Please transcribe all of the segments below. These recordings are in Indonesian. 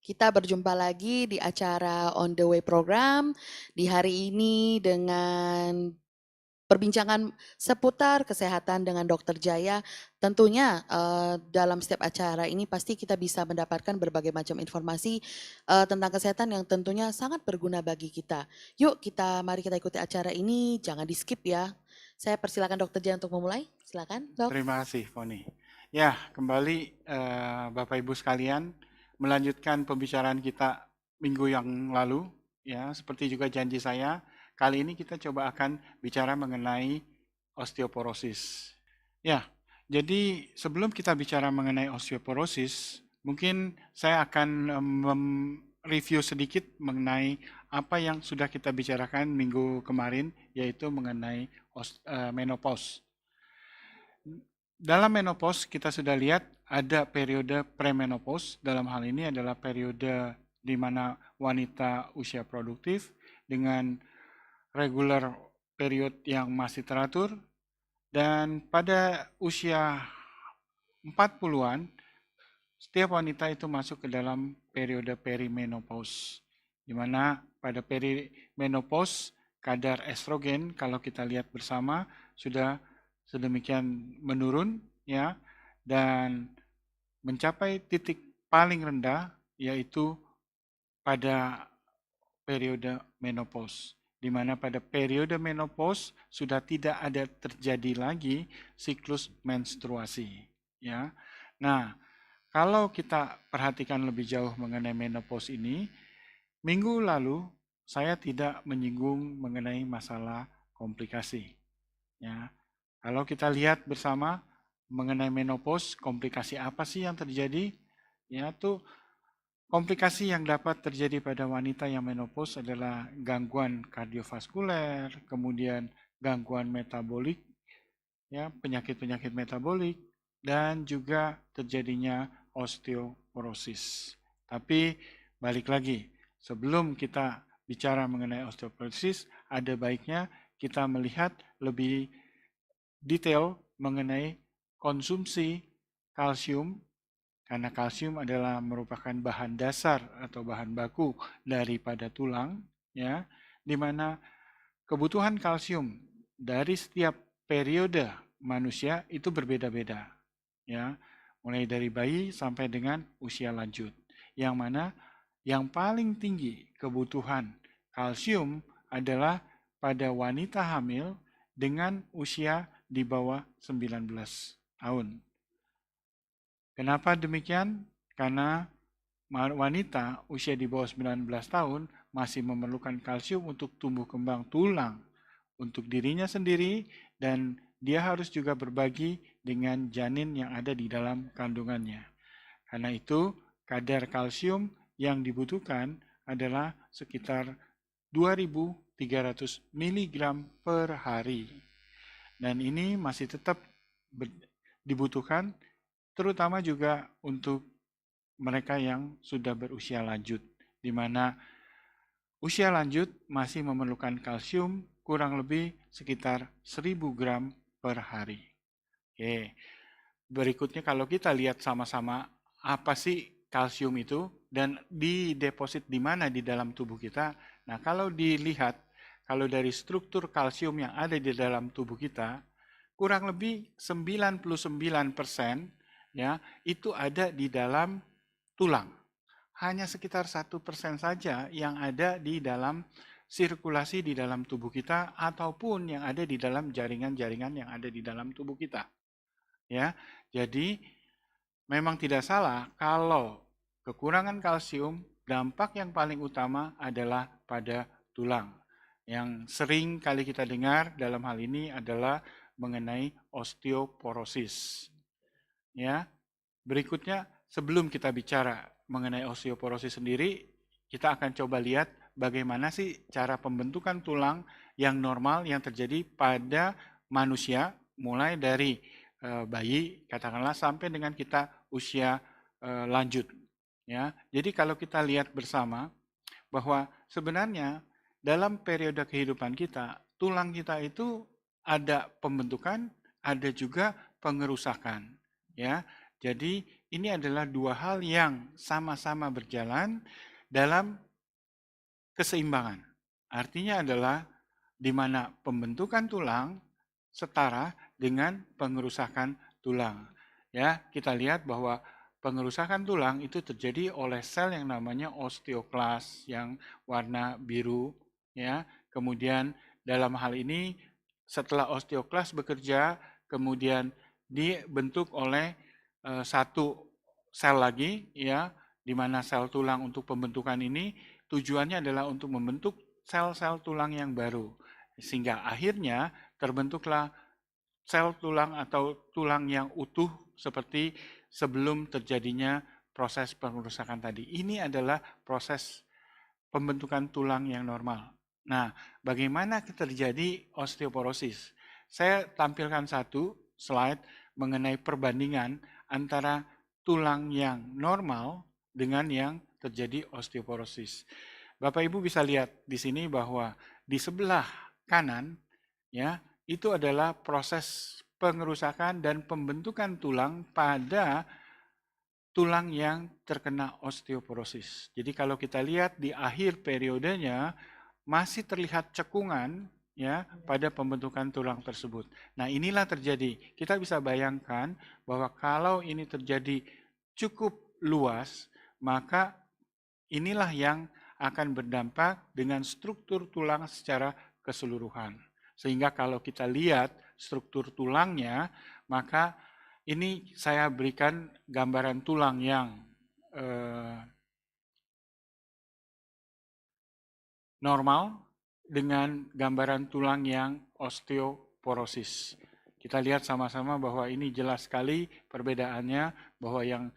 Kita berjumpa lagi di acara On the Way program di hari ini dengan perbincangan seputar kesehatan dengan Dokter Jaya. Tentunya dalam setiap acara ini pasti kita bisa mendapatkan berbagai macam informasi tentang kesehatan yang tentunya sangat berguna bagi kita. Yuk mari kita ikuti acara ini, jangan di skip ya. Saya persilakan Dokter Jaya untuk memulai. Silakan, Dok. Terima kasih, Foni. Ya, kembali Bapak Ibu sekalian, melanjutkan pembicaraan kita minggu yang lalu, ya, seperti juga janji saya, kali ini kita coba akan bicara mengenai osteoporosis. Ya, jadi sebelum kita bicara mengenai osteoporosis, mungkin saya akan review sedikit mengenai apa yang sudah kita bicarakan minggu kemarin, yaitu mengenai menopause. Dalam menopause kita sudah lihat ada periode premenopause, dalam hal ini adalah periode di mana wanita usia produktif dengan regular period yang masih teratur, dan pada usia 40-an setiap wanita itu masuk ke dalam periode perimenopause, di mana pada perimenopause kadar estrogen kalau kita lihat bersama sudah sedemikian menurun, ya, dan mencapai titik paling rendah yaitu pada periode menopause, di mana pada periode menopause sudah tidak ada terjadi lagi siklus menstruasi, ya. Nah, kalau kita perhatikan lebih jauh mengenai menopause ini, minggu lalu saya tidak menyinggung mengenai masalah komplikasi, ya. Kalau kita lihat bersama mengenai menopause, komplikasi apa sih yang terjadi? Ya, tuh komplikasi yang dapat terjadi pada wanita yang menopause adalah gangguan kardiovaskuler, kemudian gangguan metabolik, ya, penyakit-penyakit metabolik, dan juga terjadinya osteoporosis. Tapi balik lagi, sebelum kita bicara mengenai osteoporosis, ada baiknya kita melihat lebih detail mengenai konsumsi kalsium, karena kalsium adalah merupakan bahan dasar atau bahan baku daripada tulang, ya, di mana kebutuhan kalsium dari setiap periode manusia itu berbeda-beda, ya, mulai dari bayi sampai dengan usia lanjut. Yang mana yang paling tinggi kebutuhan kalsium adalah pada wanita hamil dengan usia di bawah 19 tahun. Kenapa demikian? Karena wanita usia di bawah 19 tahun masih memerlukan kalsium untuk tumbuh kembang tulang, untuk dirinya sendiri, dan dia harus juga berbagi dengan janin yang ada di dalam kandungannya. Karena itu, kadar kalsium yang dibutuhkan adalah sekitar 2.300 mg per hari. Dan ini masih tetap dibutuhkan, terutama juga untuk mereka yang sudah berusia lanjut, di mana usia lanjut masih memerlukan kalsium kurang lebih sekitar 1.000 gram per hari. Oke, berikutnya kalau kita lihat sama-sama apa sih kalsium itu dan dideposit di mana di dalam tubuh kita. Nah, kalau dilihat, kalau dari struktur kalsium yang ada di dalam tubuh kita, kurang lebih 99% ya, itu ada di dalam tulang. Hanya sekitar 1% saja yang ada di dalam sirkulasi di dalam tubuh kita ataupun yang ada di dalam jaringan-jaringan yang ada di dalam tubuh kita. Ya, jadi memang tidak salah kalau kekurangan kalsium, dampak yang paling utama adalah pada tulang. Yang sering kali kita dengar dalam hal ini adalah mengenai osteoporosis. Ya, berikutnya sebelum kita bicara mengenai osteoporosis sendiri, kita akan coba lihat bagaimana sih cara pembentukan tulang yang normal yang terjadi pada manusia mulai dari bayi katakanlah sampai dengan kita usia lanjut, ya. Jadi kalau kita lihat bersama bahwa sebenarnya dalam periode kehidupan kita, tulang kita itu ada pembentukan, ada juga pengerusakan, ya. Jadi ini adalah dua hal yang sama-sama berjalan dalam keseimbangan. Artinya adalah di mana pembentukan tulang setara dengan pengerusakan tulang. Ya, kita lihat bahwa pengerusakan tulang itu terjadi oleh sel yang namanya osteoklas yang warna biru, ya. Kemudian dalam hal ini setelah osteoklas bekerja, kemudian dibentuk oleh satu sel lagi, ya, di mana sel tulang untuk pembentukan ini tujuannya adalah untuk membentuk sel-sel tulang yang baru. Sehingga akhirnya terbentuklah sel tulang atau tulang yang utuh seperti sebelum terjadinya proses pengerusakan tadi. Ini adalah proses pembentukan tulang yang normal. Nah, bagaimana terjadi osteoporosis? Saya tampilkan satu slide mengenai perbandingan antara tulang yang normal dengan yang terjadi osteoporosis. Bapak Ibu bisa lihat di sini bahwa di sebelah kanan ya, itu adalah proses pengerusakan dan pembentukan tulang pada tulang yang terkena osteoporosis. Jadi kalau kita lihat di akhir periodenya masih terlihat cekungan ya pada pembentukan tulang tersebut. Nah, inilah terjadi. Kita bisa bayangkan bahwa kalau ini terjadi cukup luas, maka inilah yang akan berdampak dengan struktur tulang secara keseluruhan. Sehingga kalau kita lihat struktur tulangnya, maka ini saya berikan gambaran tulang yang normal dengan gambaran tulang yang osteoporosis. Kita lihat sama-sama bahwa ini jelas sekali perbedaannya, bahwa yang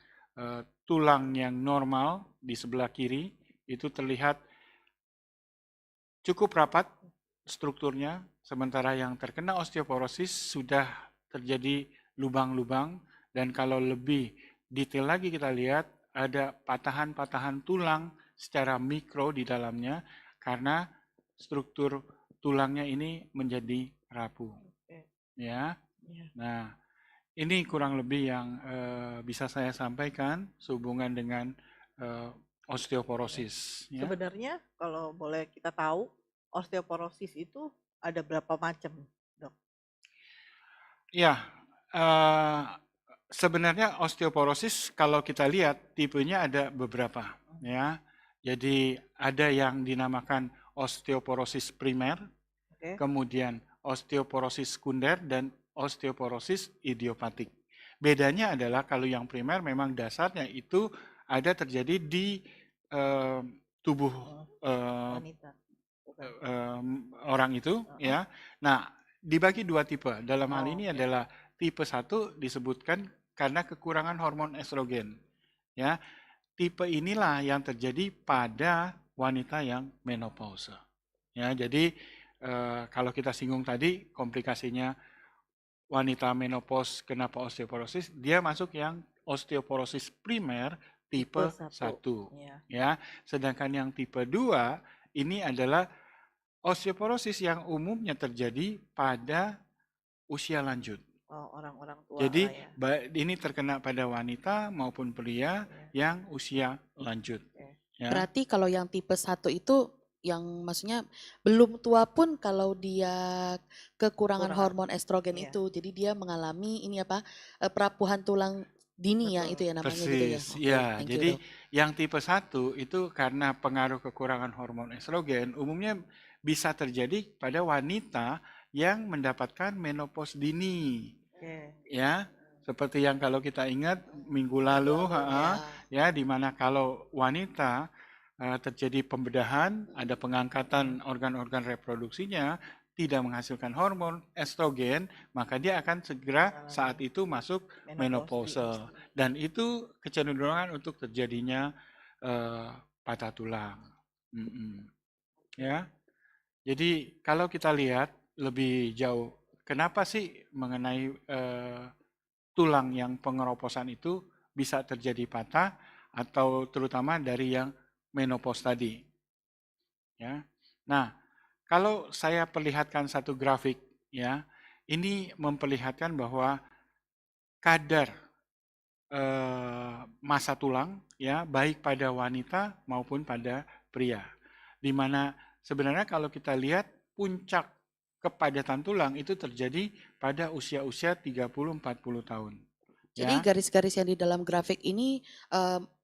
tulang yang normal di sebelah kiri itu terlihat cukup rapat strukturnya, sementara yang terkena osteoporosis sudah terjadi lubang-lubang, dan kalau lebih detail lagi kita lihat ada patahan-patahan tulang secara mikro di dalamnya karena struktur tulangnya ini menjadi rapuh. Ya, nah ini kurang lebih yang bisa saya sampaikan sehubungan dengan osteoporosis. Ya. Sebenarnya kalau boleh kita tahu, osteoporosis itu ada berapa macam, Dok? Ya, sebenarnya osteoporosis kalau kita lihat tipenya ada beberapa, ya. Jadi ada yang dinamakan osteoporosis primer, Oke. kemudian osteoporosis sekunder dan osteoporosis idiopatik. Bedanya adalah kalau yang primer memang dasarnya itu ada terjadi di tubuh Wanita. Bukan. orang itu, ya. Nah, dibagi dua tipe. Dalam hal ini Oke. adalah tipe 1 disebutkan karena kekurangan hormon estrogen. Ya, tipe inilah yang terjadi pada wanita yang menopause. Ya, jadi kalau kita singgung tadi komplikasinya wanita menopause kenapa osteoporosis, dia masuk yang osteoporosis primer tipe 1. Ya. Ya, sedangkan yang tipe 2 ini adalah osteoporosis yang umumnya terjadi pada usia lanjut. Orang-orang tua Jadi lah ya. ini terkena pada wanita maupun pria yang usia lanjut. Ya. Berarti kalau yang tipe 1 itu yang maksudnya belum tua pun kalau dia kekurangan hormon estrogen Iya. itu, jadi dia mengalami ini apa perapuhan tulang dini ya, Betul. itu ya namanya gitu ya. Persis, Oke, ya. thank you Jadi Dok. yang tipe 1 itu karena pengaruh kekurangan hormon estrogen umumnya bisa terjadi pada wanita yang mendapatkan menopause dini. Ya, seperti yang kalau kita ingat minggu lalu, ya, di mana kalau wanita terjadi pembedahan, ada pengangkatan organ-organ reproduksinya, tidak menghasilkan hormon estrogen, maka dia akan segera saat itu masuk menopause. Dan itu kecenderungan untuk terjadinya patah tulang. Ya, jadi kalau kita lihat lebih jauh, kenapa sih mengenai tulang yang pengeroposan itu bisa terjadi patah atau terutama dari yang menopause tadi. Ya. Nah, kalau saya perlihatkan satu grafik, ya, ini memperlihatkan bahwa kadar masa tulang ya, baik pada wanita maupun pada pria. Di mana sebenarnya kalau kita lihat puncak kepadatan tulang itu terjadi pada usia-usia 30-40 tahun. Jadi Ya, garis-garis yang di dalam grafik ini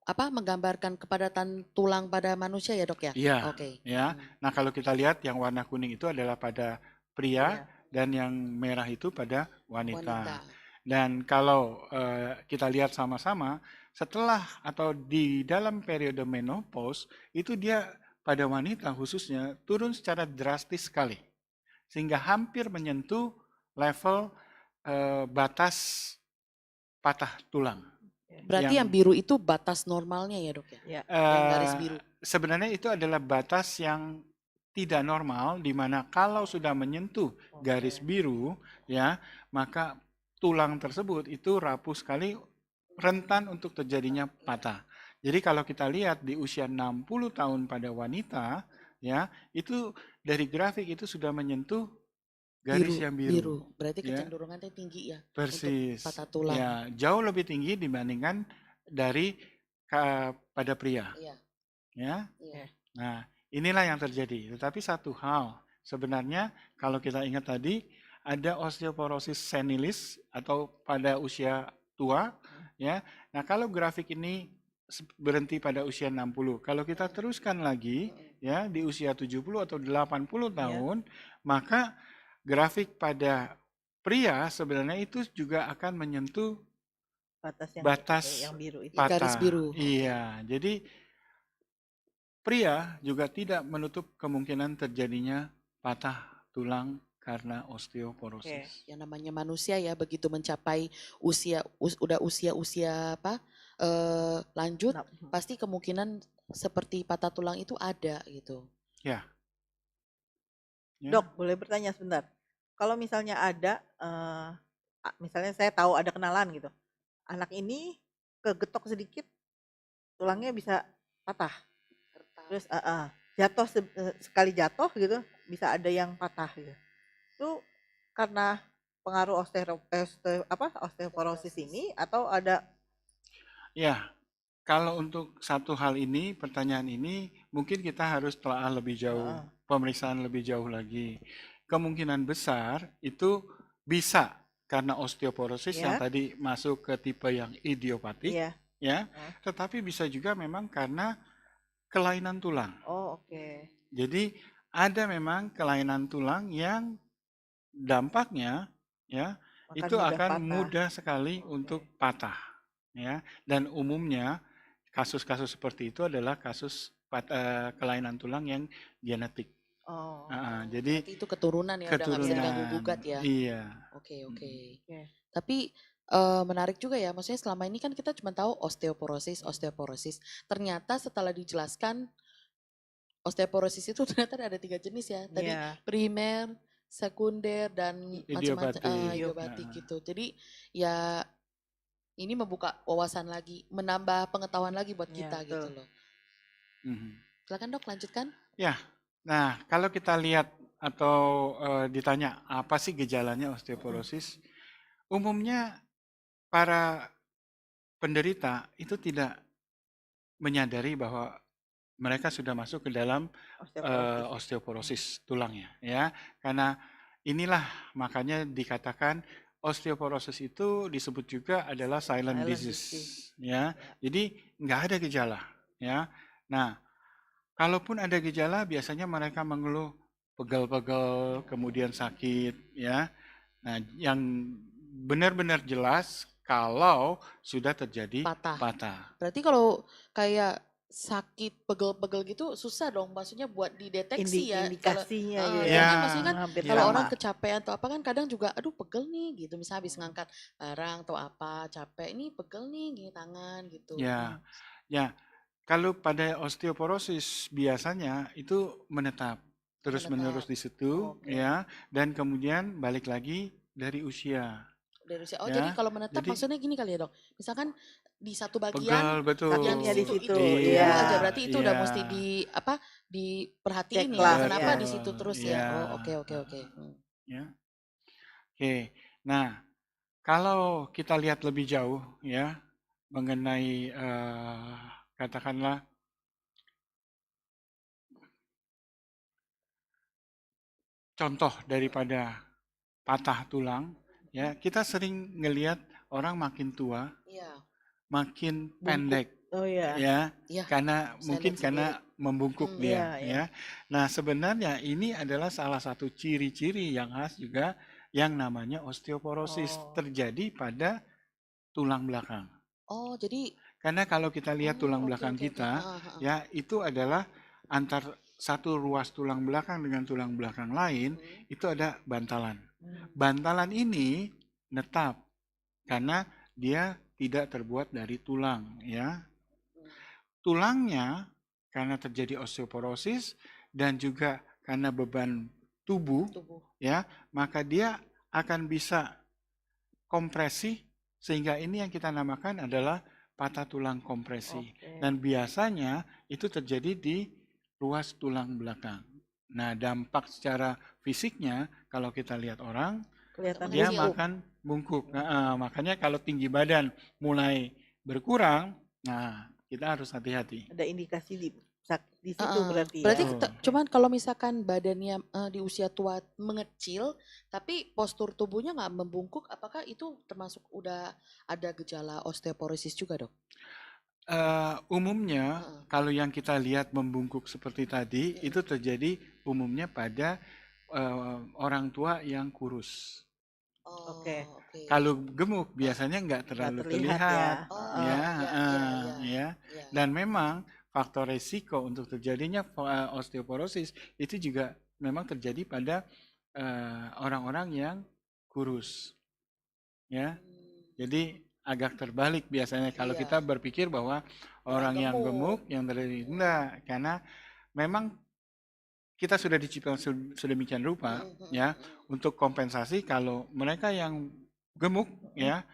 menggambarkan kepadatan tulang pada manusia ya dok ya? iya, Oke. ya. Nah, kalau kita lihat yang warna kuning itu adalah pada pria Iya. dan yang merah itu pada Wanita. wanita. Dan kalau kita lihat sama-sama, setelah atau di dalam periode menopause itu dia pada wanita khususnya turun secara drastis sekali, sehingga hampir menyentuh level batas patah tulang. Berarti yang Yang biru itu batas normalnya ya dok ya? Ya. Yang garis eh, biru. sebenarnya itu adalah batas yang tidak normal, di mana kalau sudah menyentuh garis Oke. biru, ya, maka tulang tersebut itu rapuh sekali, rentan untuk terjadinya patah. Jadi kalau kita lihat di usia 60 tahun pada wanita, ya, itu dari grafik itu sudah menyentuh Biru, garis yang biru, biru. Berarti ya, kecenderungannya tinggi ya untuk persis, patah tulang. ya, jauh lebih tinggi dibandingkan dari pada pria, Iya, ya. iya. Oke. Nah, inilah yang terjadi. Tetapi satu hal, sebenarnya kalau kita ingat tadi, ada osteoporosis senilis atau pada usia tua, ya. Nah, kalau grafik ini berhenti pada usia 60, kalau kita teruskan lagi, ya, di usia 70 atau 80 Iya. tahun, maka grafik pada pria sebenarnya itu juga akan menyentuh Batas yang batas yang biru itu. Garis patah. biru. Oke. Iya, jadi pria juga tidak menutup kemungkinan terjadinya patah tulang karena Oke. osteoporosis. Yang namanya manusia ya begitu mencapai udah usia lanjut Nah, pasti kemungkinan seperti patah tulang itu ada gitu. Ya, ya, Dok, boleh bertanya sebentar? Kalau misalnya ada, misalnya saya tahu ada kenalan gitu, anak ini kegetok sedikit tulangnya bisa patah, terus jatuh sekali jatuh gitu bisa ada yang patah gitu. Itu karena pengaruh osteoporosis ini atau ada ya. Kalau untuk satu hal ini, pertanyaan ini, mungkin kita harus telah lebih jauh, heeh, pemeriksaan lebih jauh lagi. Kemungkinan besar itu bisa karena osteoporosis yang ya? tadi masuk ke tipe yang idiopatik, Iya, ya. heeh. Tetapi bisa juga memang karena kelainan tulang. Oh, oke. Jadi ada memang kelainan tulang yang dampaknya ya Makan itu mudah akan patah. mudah sekali Oke. untuk patah ya. Dan umumnya kasus-kasus seperti itu adalah kasus kelainan tulang yang genetik. Oh, Ah, Oh, jadi berarti itu keturunan ya udah nggak bisa diganggu keturunan, gugat ya. iya. Oke, oke. oke. Tapi menarik juga ya, maksudnya selama ini kan kita cuma tahu osteoporosis, osteoporosis. Ternyata setelah dijelaskan osteoporosis itu ternyata ada 3 jenis ya. Tadi Iya, primer, sekunder, dan macam-macam Idiopatik. idiopatik Ah, gitu. Jadi ya ini membuka wawasan lagi, menambah pengetahuan lagi buat iya kita betul. gitu loh. mhm. Silakan dok, lanjutkan. Ya, nah kalau kita lihat atau ditanya apa sih gejalanya osteoporosis, umumnya para penderita itu tidak menyadari bahwa mereka sudah masuk ke dalam Osteoporosis ya. osteoporosis tulangnya ya. Karena inilah makanya dikatakan osteoporosis itu disebut juga adalah silent Silent disease disease. ya. Ya. Jadi nggak ada gejala ya. Nah, kalaupun ada gejala biasanya mereka mengeluh pegel-pegel, kemudian sakit ya. Nah, yang benar-benar jelas kalau sudah terjadi Patah. patah. Berarti kalau kayak sakit pegel-pegel gitu susah dong maksudnya buat dideteksi ya kalau Indikasinya gitu ya. soalnya maksudnya kan Hampir kalau Ya, orang sama. kecapean atau apa kan kadang juga aduh pegel nih gitu misalnya habis ngangkat barang atau apa capek ini pegel nih gini tangan gitu. ya, ya. Kalau pada osteoporosis biasanya itu menetap terus-menerus Menetap di situ Oke. ya, dan kemudian balik lagi dari usia dari usia. Oh jadi ya. kalau menetap Jadi maksudnya gini kali ya dok, misalkan di satu bagian pegal betul. yang di Sakitnya di situ situ. itu Iya. aja Iya, berarti itu udah iya. mesti diperhatiin ya Ceklah kenapa ya. di situ Betul, terus ya. iya. Oh oke oke oke. Ya. Oke. Nah, kalau kita lihat lebih jauh ya, mengenai katakanlah contoh daripada patah tulang, ya kita sering ngelihat orang makin tua, Iya, makin Bungkuk. pendek, Oh iya. ya, iya, karena saya mungkin lihat sendiri. karena membungkuk Iya, dia, iya. ya. Nah, sebenarnya ini adalah salah satu ciri-ciri yang khas juga yang namanya osteoporosis Oh. terjadi pada tulang belakang. Oh, jadi Karena kalau kita lihat tulang oke belakang oke oke. kita, Heeh, heeh. ya itu adalah antar satu ruas tulang belakang dengan tulang belakang lain, itu ada bantalan. Bantalan ini netap karena dia tidak terbuat dari tulang, ya. Tulangnya karena terjadi osteoporosis dan juga karena beban tubuh, Tubuh. ya, maka dia akan bisa kompresi sehingga ini yang kita namakan adalah patah tulang kompresi. Oke. Dan biasanya itu terjadi di ruas tulang belakang. Nah, dampak secara fisiknya kalau kita lihat orang, Kelihatan dia Mengecil. bungkuk. makan bungkuk. Nah, makanya kalau tinggi badan mulai berkurang, nah kita harus hati-hati. Ada indikasi di situ Heeh. berarti Berarti ya. Betul. cuman kalau misalkan badannya di usia tua mengecil, tapi postur tubuhnya nggak membungkuk, apakah itu termasuk udah ada gejala osteoporosis juga, Dok? Umumnya Heeh. kalau yang kita lihat membungkuk seperti tadi itu terjadi umumnya pada orang tua yang kurus. Oke. Oh, oke. Kalau gemuk biasanya nggak Nggak terlalu terlihat ya. terlihat, Oh, ya, iya iya iya ya. iya. Dan memang faktor resiko untuk terjadinya osteoporosis itu juga memang terjadi pada orang-orang yang kurus, ya. Jadi agak terbalik biasanya kalau Iya. kita berpikir bahwa Orang orang yang gemuk yang terjadi enggak, karena memang kita sudah diciptakan sedemikian rupa, ya, untuk kompensasi kalau mereka yang gemuk, ya,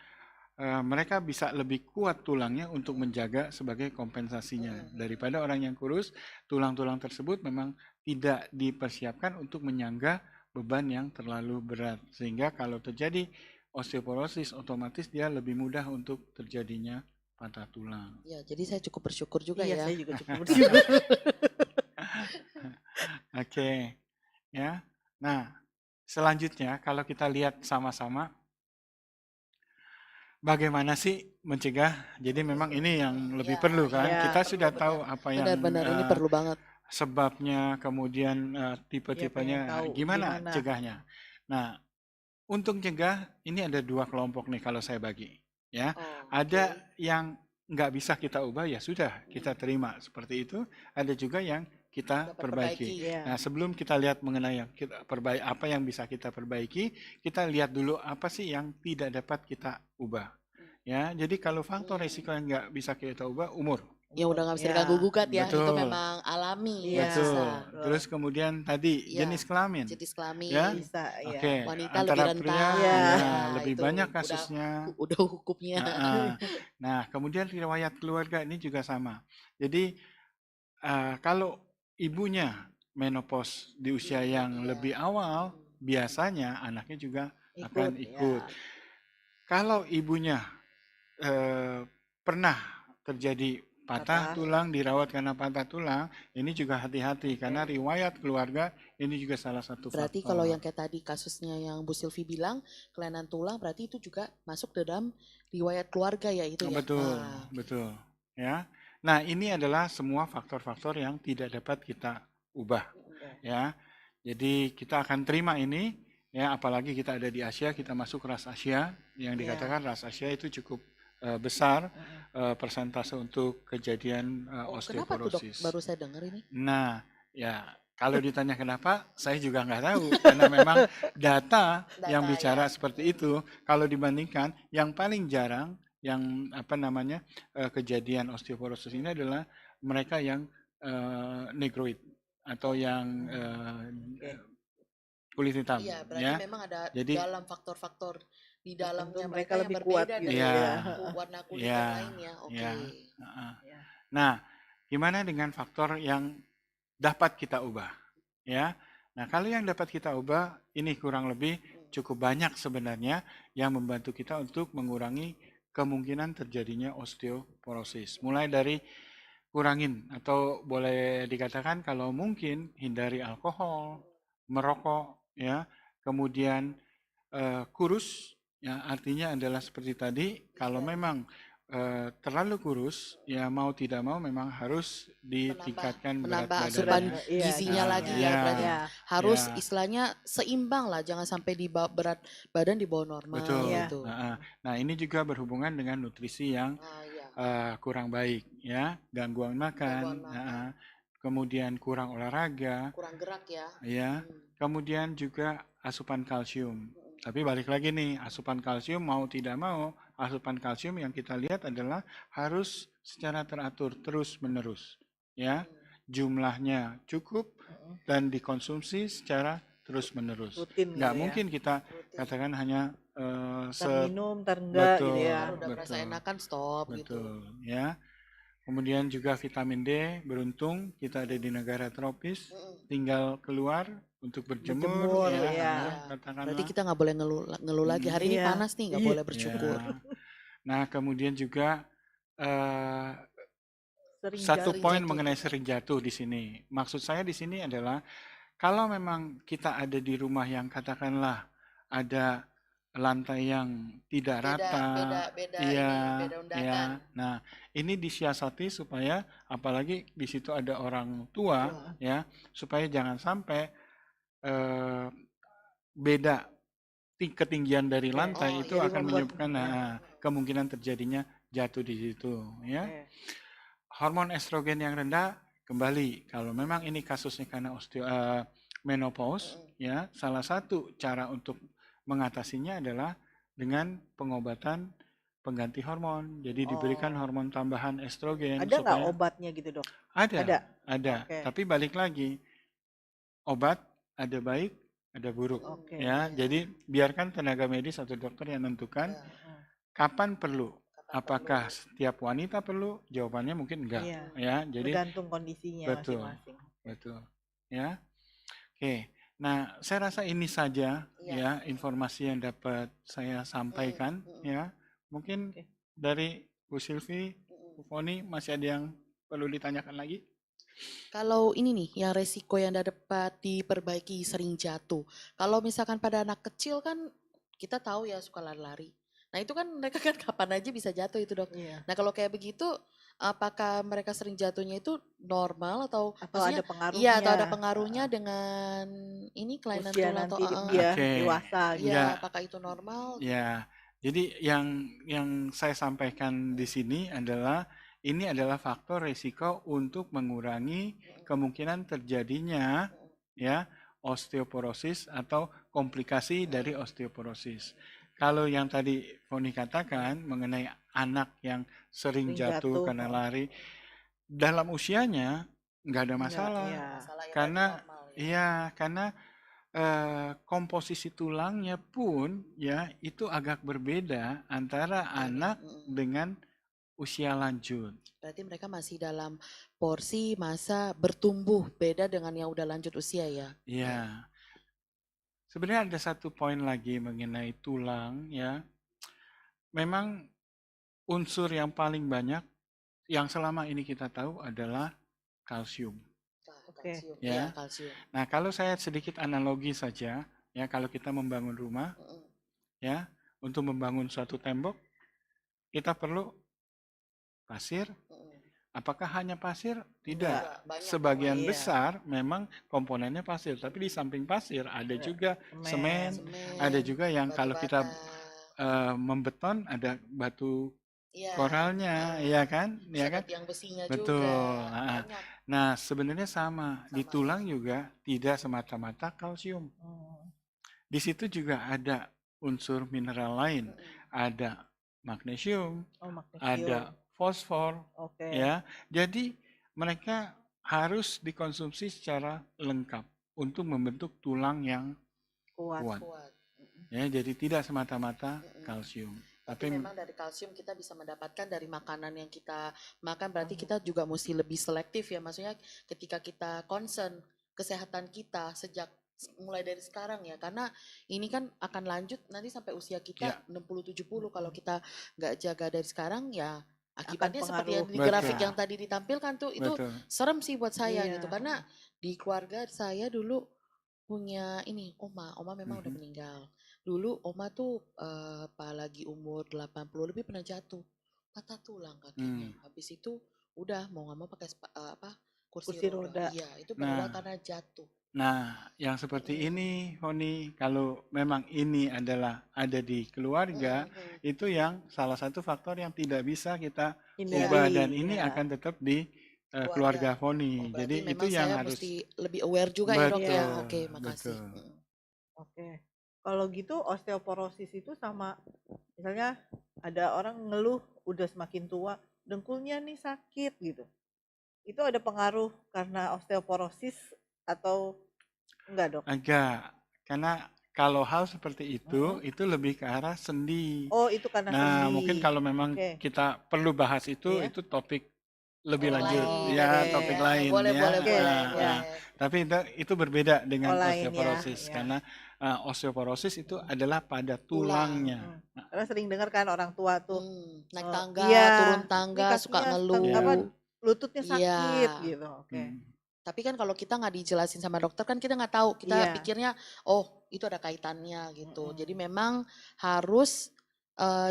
mereka bisa lebih kuat tulangnya untuk menjaga sebagai kompensasinya daripada orang yang kurus. Tulang-tulang tersebut memang tidak dipersiapkan untuk menyangga beban yang terlalu berat, sehingga kalau terjadi osteoporosis otomatis dia lebih mudah untuk terjadinya patah tulang. Ya, jadi saya cukup bersyukur juga Iya, ya. saya juga cukup bersyukur. Oke, ya. Nah, selanjutnya kalau kita lihat sama-sama bagaimana sih mencegah? Jadi memang ini yang lebih Ya, perlu kan. ya, Kita perlu sudah benar. tahu apa yang Benar-benar ini perlu banget. sebabnya, kemudian Ya, pengen tipe-tipenya, tahu gimana gimana. cegahnya. Nah, untuk cegah ini ada dua kelompok nih kalau saya bagi. Ya, Oh, ada oke. yang nggak bisa kita ubah ya sudah kita terima seperti itu. Ada juga yang kita Dapat perbaiki. perbaiki. Iya. Nah, sebelum kita lihat mengenai yang kita apa yang bisa kita perbaiki, kita lihat dulu apa sih yang tidak dapat kita ubah. Ya, jadi kalau faktor risiko yang nggak bisa kita ubah, umur. Yang udah nggak bisa Ya, diganggu gugat ya, itu Betul. memang alami, Iya. nggak Betul. susah. Terus kemudian tadi Iya, jenis kelamin. jenis Ya, kelamin. bisa ya. Oke, Wanita lebih antara rentan. pria Iya. ya, lebih itu banyak kasusnya. udah hukumnya. Nah, kemudian riwayat keluarga ini juga sama. Jadi kalau ibunya menopause di usia yang Iya. lebih awal, biasanya anaknya juga akan ikut. Ya. Kalau ibunya pernah terjadi patah Patah. tulang, dirawat karena patah tulang, ini juga hati-hati karena riwayat keluarga ini juga salah satu Berarti faktor. kalau yang kayak tadi kasusnya yang Bu Silvi bilang, kelainan tulang berarti itu juga masuk dalam riwayat keluarga ya itu ya? Betul, Ah, betul. Ya. Nah, ini adalah semua faktor-faktor yang tidak dapat kita ubah. Ya. Jadi kita akan terima ini, ya, apalagi kita ada di Asia, kita masuk ras Asia, yang dikatakan ras Asia itu cukup besar persentase untuk kejadian kenapa tuh dok? osteoporosis. Baru saya dengar ini. Nah, ya kalau ditanya kenapa, saya juga nggak tahu karena memang data yang bicara seperti itu. Kalau dibandingkan, yang paling jarang yang apa namanya kejadian osteoporosis ini adalah mereka yang negroid atau yang kulit hitam. Iya, berarti Ya, memang ada jadi dalam faktor-faktor di dalamnya Tertentu mereka mereka yang lebih berbeda kuat gitu dari ya, warna kulit ya, yang lain ya. Oke. ya. Ya. Nah, gimana dengan faktor yang dapat kita ubah? Ya, nah kalau yang dapat kita ubah ini kurang lebih cukup banyak sebenarnya yang membantu kita untuk mengurangi kemungkinan terjadinya osteoporosis. Mulai dari kurangin atau boleh dikatakan kalau mungkin hindari alkohol, merokok, ya, kemudian kurus, ya artinya adalah seperti tadi, kalau Iya. memang terlalu kurus, ya mau tidak mau memang harus ditingkatkan berat menambah badannya. asupan Iya, gizinya lagi gizinya. ya, Ya, berarti Ya, harus ya. istilahnya seimbang lah, jangan sampai di berat badan di bawah normal Betul. Iya. gitu. Nah, ini juga berhubungan dengan nutrisi yang Iya. kurang baik, ya, gangguan makan, Gangguan makan. kemudian kurang olahraga, Kurang gerak ya. ya, kemudian juga asupan kalsium. Tapi balik lagi nih, asupan kalsium mau tidak mau, asupan kalsium yang kita lihat adalah harus secara teratur terus-menerus, ya, jumlahnya cukup dan dikonsumsi secara terus-menerus. Rutin Nggak gitu ya. mungkin kita katakan hanya Ntar minum, ntar enggak gitu betul, ya. Ntar udah merasa betul, enakan stop gitu. betul, ya. Kemudian juga vitamin D, beruntung kita ada di negara tropis, tinggal keluar untuk berjemur, Berjemur, ya, ya. katakanlah. Berarti kita nggak boleh ngeluh lagi. Hari ini Iya. panas nih, nggak Iya. boleh bersyukur. Ya. Nah, kemudian juga Sering satu jatuh. poin mengenai sering jatuh di sini. Maksud saya di sini adalah kalau memang kita ada di rumah yang katakanlah ada lantai yang tidak rata, iya, beda undakan. ya. Nah, ini disiasati supaya apalagi di situ ada orang tua, ya, supaya jangan sampai beda ketinggian dari lantai itu jadi akan membuat- menyebabkan kemungkinan terjadinya jatuh di situ, ya. Oke. Hormon estrogen yang rendah kembali kalau memang ini kasusnya karena menopause, ya, salah satu cara untuk mengatasinya adalah dengan pengobatan pengganti hormon. Jadi diberikan hormon tambahan estrogen. Ada nggak supaya obatnya gitu, Dok? ada. Oke. Tapi balik lagi, obat ada baik, ada buruk. Oke. Ya, jadi biarkan tenaga medis atau dokter yang menentukan kapan perlu. Apakah setiap wanita perlu? Jawabannya mungkin enggak. Iya. Ya, jadi Tergantung kondisinya betul, masing-masing. betul. Ya. Oke. Nah, saya rasa ini saja ya informasi yang dapat saya sampaikan, ya. Mungkin dari Bu Silvi, Bu Foni masih ada yang perlu ditanyakan lagi? Kalau ini nih, yang resiko yang dapat diperbaiki sering jatuh. Kalau misalkan pada anak kecil kan kita tahu ya suka lari-lari. Nah itu kan mereka kan kapan aja bisa jatuh itu, Dok. Iya. Nah kalau kayak begitu, apakah mereka sering jatuhnya itu normal atau Atau maksudnya ada pengaruhnya? iya atau ada pengaruhnya dengan ini kelainan Usia tulang atau nanti dia Oke. dewasa gitu. iya Ya. apakah itu normal? Ya, jadi yang saya sampaikan di sini adalah ini adalah faktor risiko untuk mengurangi kemungkinan terjadinya ya osteoporosis atau komplikasi dari osteoporosis. Kalau yang tadi Foni katakan mengenai anak yang sering jatuh karena lari, dalam usianya nggak ada masalah. Iya. Masalah ya, Karena berarti normal ya. iya, karena komposisi tulangnya pun ya itu agak berbeda antara anak dengan usia lanjut. Berarti mereka masih dalam porsi masa bertumbuh, beda dengan yang udah lanjut usia ya. Iya. Sebenarnya ada satu poin lagi mengenai tulang ya. Memang unsur yang paling banyak yang selama ini kita tahu adalah kalsium. Oke. Kalsium. Ya. Iya, kalsium. Nah, kalau saya sedikit analogi saja, ya kalau kita membangun rumah, ya, untuk membangun suatu tembok, kita perlu pasir. Apakah hanya pasir? Tidak. Banyak. Sebagian Iya. besar memang komponennya pasir, tapi di samping pasir ada juga semen, ada juga yang batu kalau kita bata. membeton ada batu Iya. koralnya, ya kan? Ya kan? Yang besinya Betul. juga. Nah, nah, sebenarnya sama. Di tulang juga tidak semata-mata kalsium. Di situ juga ada unsur mineral lain. Ada magnesium, ada fosfor, Oke. ya. Jadi mereka harus dikonsumsi secara lengkap untuk membentuk tulang yang kuat. Ya, jadi tidak semata-mata kalsium. Tapi memang dari kalsium kita bisa mendapatkan dari makanan yang kita makan, berarti kita juga mesti lebih selektif ya. Maksudnya ketika kita concern kesehatan kita sejak mulai dari sekarang ya, karena ini kan akan lanjut nanti sampai usia Ya, kita 60-70. Kalau kita nggak jaga dari sekarang ya Akan akibatnya seperti yang pengaruh. di grafik betul, yang tadi ditampilkan tuh, itu betul. serem sih buat saya gitu. Iya. Karena di keluarga saya dulu punya ini, oma memang udah Mhm. meninggal. Dulu oma tuh apalagi umur 80 lebih pernah jatuh, patah tulang kakinya. Hmm. Habis itu udah mau nggak mau pakai kursi Kursi roda. roda. Iya, itu benar-benar Nah, karena jatuh. yang seperti Mm-mm. ini, Honi, kalau memang ini adalah ada di keluarga, Mm-mm. itu yang salah satu faktor yang tidak bisa kita Iya, ubah dan Hindari. ini Ya. akan tetap di keluarga keluarga. Oh, Honi. berarti Jadi itu memang yang saya harus mesti lebih aware juga ya dok ya. Iya. betul, Oke, makasih. betul. Oke. Kalau gitu osteoporosis itu sama, misalnya ada orang ngeluh udah semakin tua, dengkulnya nih sakit gitu. Itu ada pengaruh karena osteoporosis atau enggak, Dok? Agak, karena kalau hal seperti Mm-mm. itu lebih ke arah sendi. Oh, itu karena Nah, mungkin sendi. kalau memang Oke. kita perlu bahas Iya. itu topik lebih Topik lanjut, lagi Oh, dari ya oke. topik ya. lain Boleh, ya. boleh, Oke, boleh, ya. boleh. Tapi itu berbeda dengan Oh, lain ya, osteoporosis ya. karena osteoporosis itu Mm-mm. adalah pada Tulang. tulangnya. Nah, Karena sering dengar kan orang tua tuh, Naik tangga, turun iya, ini tangga, suka kakinya ya, ngeluh. lututnya Iya. sakit gitu. Oke. hmm, Tapi kan kalau kita nggak dijelasin sama dokter kan kita nggak tahu. Kita Iya. pikirnya, oh itu ada kaitannya gitu. Jadi Mm-mm. memang harus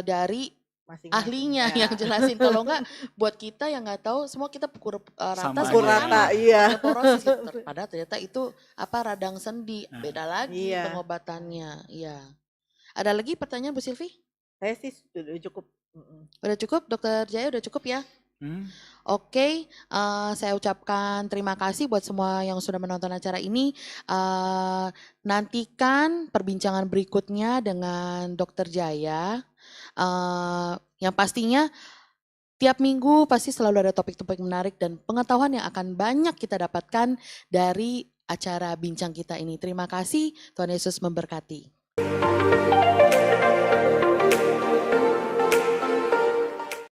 dari Masing-masing ahlinya ya. yang jelasin. Kalau nggak, buat kita yang nggak tahu, semua kita pukul rata sama Pukul semua aja. rata, sama. iya. Osteoporosis gitu. Padahal ternyata itu radang sendi. Nah, Beda lagi Iya. pengobatannya. Iya. Ada lagi pertanyaan Bu Silvi? Saya sih sudah cukup. Mm-mm. Udah cukup, Dokter Jaya udah cukup ya? hmm, Oke, saya ucapkan terima kasih buat semua yang sudah menonton acara ini. Nantikan perbincangan berikutnya dengan Dokter Jaya. Yang pastinya tiap minggu pasti selalu ada topik-topik menarik dan pengetahuan yang akan banyak kita dapatkan dari acara bincang kita ini. Terima kasih, Tuhan Yesus memberkati.